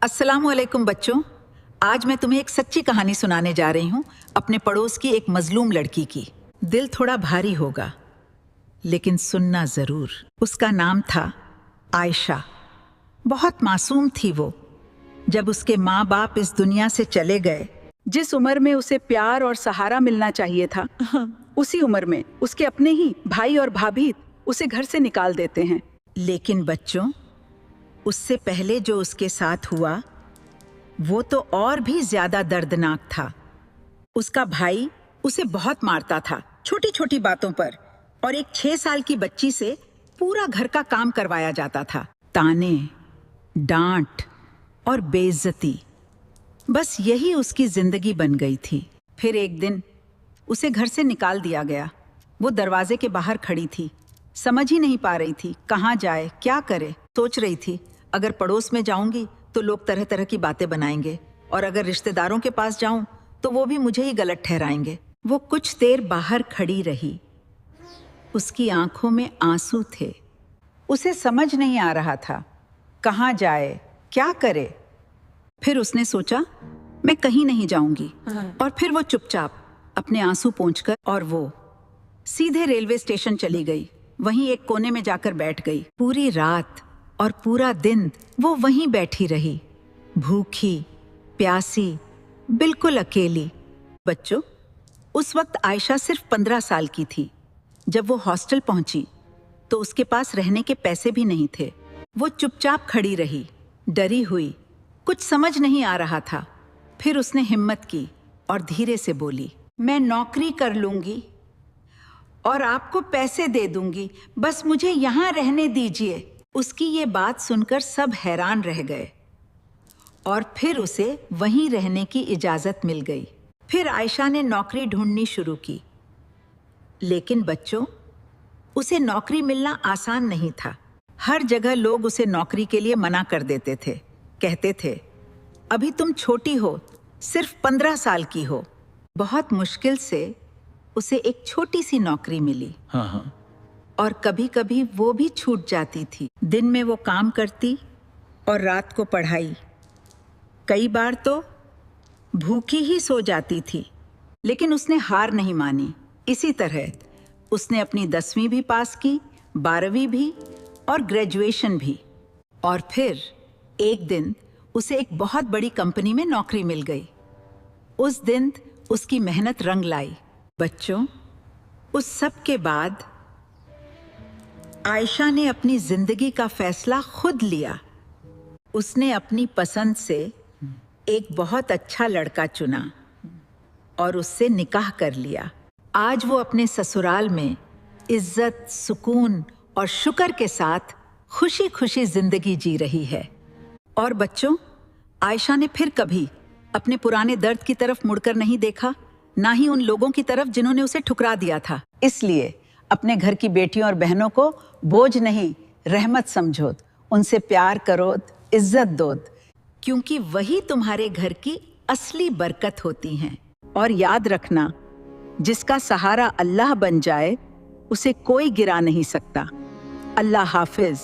अस्सलामुअलैकुम बच्चों। आज मैं तुम्हें एक सच्ची कहानी सुनाने जा रही हूँ अपने पड़ोस की एक मजलूम लड़की की। दिल थोड़ा भारी होगा लेकिन सुनना जरूर। उसका नाम था आयशा। बहुत मासूम थी वो। जब उसके माँ बाप इस दुनिया से चले गए, जिस उम्र में उसे प्यार और सहारा मिलना चाहिए था, उसी उम्र में उसके अपने ही भाई और भाभी उसे घर से निकाल देते हैं। लेकिन बच्चों, उससे पहले जो उसके साथ हुआ वो तो और भी ज्यादा दर्दनाक था। उसका भाई उसे बहुत मारता था छोटी छोटी बातों पर, और एक 6 साल की बच्ची से पूरा घर का काम करवाया जाता था। ताने, डांट और बेइज्जती, बस यही उसकी जिंदगी बन गई थी। फिर एक दिन उसे घर से निकाल दिया गया। वो दरवाजे के बाहर खड़ी थी, समझ ही नहीं पा रही थी कहाँ जाए, क्या करे। सोच रही थी अगर पड़ोस में जाऊंगी तो लोग तरह तरह की बातें बनाएंगे, और अगर रिश्तेदारों के पास जाऊं तो वो भी मुझे ही गलत ठहराएंगे। वो कुछ देर बाहर खड़ी रही। उसकी आंखों में आंसू थे। उसे समझ नहीं आ रहा था कहाँ जाए, क्या करे। फिर उसने सोचा मैं कहीं नहीं जाऊंगी, और फिर वो चुपचाप अपने आंसू पोंछकर और वो सीधे रेलवे स्टेशन चली गई। वहीं एक कोने में जाकर बैठ गई। पूरी रात और पूरा दिन वो वहीं बैठी रही, भूखी, प्यासी, बिल्कुल अकेली। बच्चों, उस वक्त आयशा सिर्फ 15 साल की थी। जब वो हॉस्टल पहुंची तो उसके पास रहने के पैसे भी नहीं थे। वो चुपचाप खड़ी रही, डरी हुई, कुछ समझ नहीं आ रहा था। फिर उसने हिम्मत की और धीरे से बोली, मैं नौकरी कर लूंगी और आपको पैसे दे दूंगी, बस मुझे यहाँ रहने दीजिए। उसकी ये बात सुनकर सब हैरान रह गए, और फिर उसे वहीं रहने की इजाजत मिल गई। फिर आयशा ने नौकरी ढूंढनी शुरू की। लेकिन बच्चों, उसे नौकरी मिलना आसान नहीं था। हर जगह लोग उसे नौकरी के लिए मना कर देते थे। कहते थे अभी तुम छोटी हो, सिर्फ 15 साल की हो। बहुत मुश्किल से उसे एक छोटी सी नौकरी मिली। और कभी कभी वो भी छूट जाती थी। दिन में वो काम करती और रात को पढ़ाई। कई बार तो भूखी ही सो जाती थी, लेकिन उसने हार नहीं मानी। इसी तरह उसने अपनी 10वीं भी पास की, 12वीं भी और ग्रेजुएशन भी। और फिर एक दिन उसे एक बहुत बड़ी कंपनी में नौकरी मिल गई। उस दिन उसकी मेहनत रंग लाई। बच्चों, उस सब के बाद आयशा ने अपनी जिंदगी का फैसला खुद लिया। उसने अपनी पसंद से एक बहुत अच्छा लड़का चुना और उससे निकाह कर लिया। आज वो अपने ससुराल में इज्जत, सुकून और शुक्र के साथ खुशी खुशी जिंदगी जी रही है। और बच्चों, आयशा ने फिर कभी अपने पुराने दर्द की तरफ मुड़कर नहीं देखा, ना ही उन लोगों की तरफ जिन्होंने उसे ठुकरा दिया था। इसलिए अपने घर की बेटियों और बहनों को बोझ नहीं, रहमत समझो। उनसे प्यार करो, इज्जत दो, क्योंकि वही तुम्हारे घर की असली बरकत होती हैं। और याद रखना, जिसका सहारा अल्लाह बन जाए उसे कोई गिरा नहीं सकता। अल्लाह हाफिज।